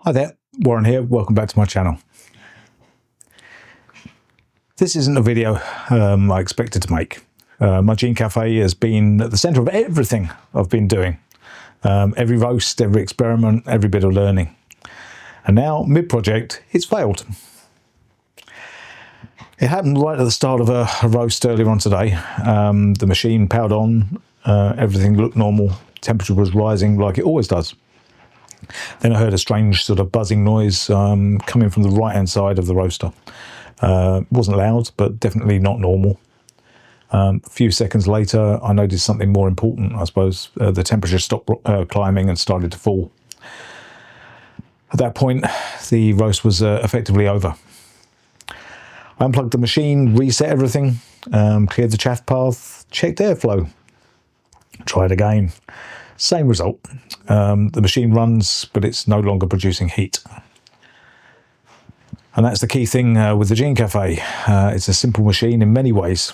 Hi there, Warren here. Welcome back to my channel. This isn't a video I expected to make. My Gene Café has been at the centre of everything I've been doing. Every roast, every experiment, every bit of learning. And now, mid-project, it's failed. It happened right at the start of a roast earlier on today. The machine powered on, everything looked normal, temperature was rising like it always does. Then I heard a strange sort of buzzing noise coming from the right-hand side of the roaster. It wasn't loud, but definitely not normal. A few seconds later, I noticed something more important, I suppose. The temperature stopped climbing and started to fall. At that point, the roast was effectively over. I unplugged the machine, reset everything, cleared the chaff path, checked airflow. Tried again. Same result. The machine runs, but it's no longer producing heat. And that's the key thing with the Gene Café. It's a simple machine in many ways.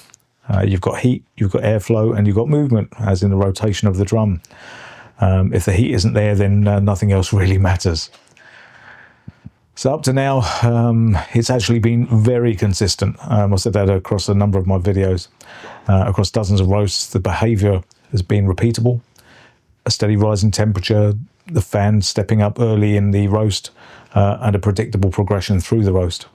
You've got heat, you've got airflow, and you've got movement, as in the rotation of the drum. If the heat isn't there, then nothing else really matters. So up to now, it's actually been very consistent. I've said that across a number of my videos. Across dozens of roasts, the behaviour has been repeatable. A steady rise in temperature, the fan stepping up early in the roast, and a predictable progression through the roast.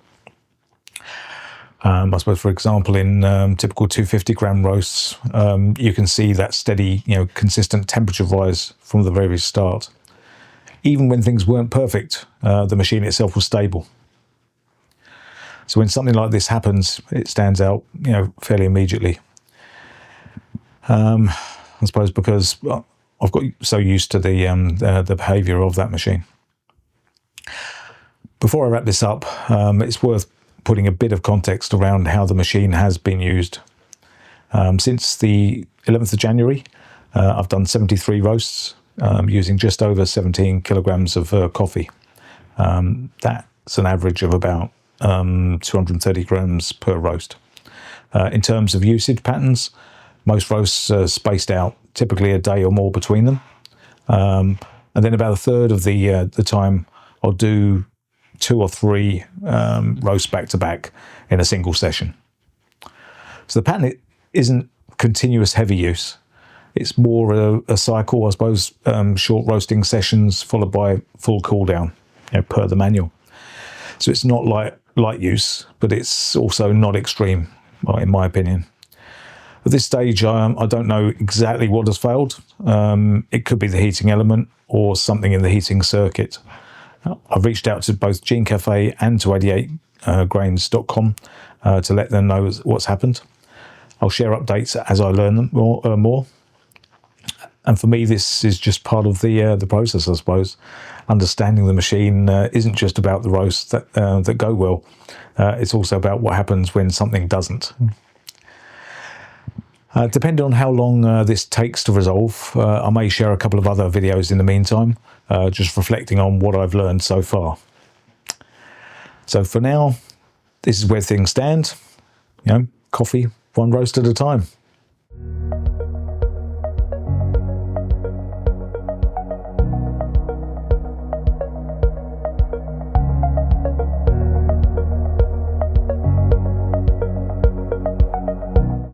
I suppose, for example, in typical 250 gram roasts, you can see that steady, consistent temperature rise from the very start. Even when things weren't perfect, the machine itself was stable. So when something like this happens, it stands out, fairly immediately. I suppose because I've got so used to the behaviour of that machine. Before I wrap this up, it's worth putting a bit of context around how the machine has been used. Since the 11th of January, I've done 73 roasts using just over 17 kilograms of coffee. That's an average of about 230 grams per roast. In terms of usage patterns, most roasts are spaced out, typically a day or more between them. And then about a third of the time, I'll do 2 or 3 roasts back to back in a single session. So the pattern isn't continuous heavy use. It's more a cycle, I suppose, short roasting sessions followed by full cool down, per the manual. So it's not light use, but it's also not extreme, in my opinion. At this stage, I don't know exactly what has failed. It could be the heating element or something in the heating circuit. I've reached out to both Gene Café and to 88grains.com to let them know what's happened. I'll share updates as I learn them more. And for me, this is just part of the process, I suppose. Understanding the machine isn't just about the roasts that go well. It's also about what happens when something doesn't. Depending on how long this takes to resolve, I may share a couple of other videos in the meantime, just reflecting on what I've learned so far. So for now, this is where things stand. Coffee, one roast at a time.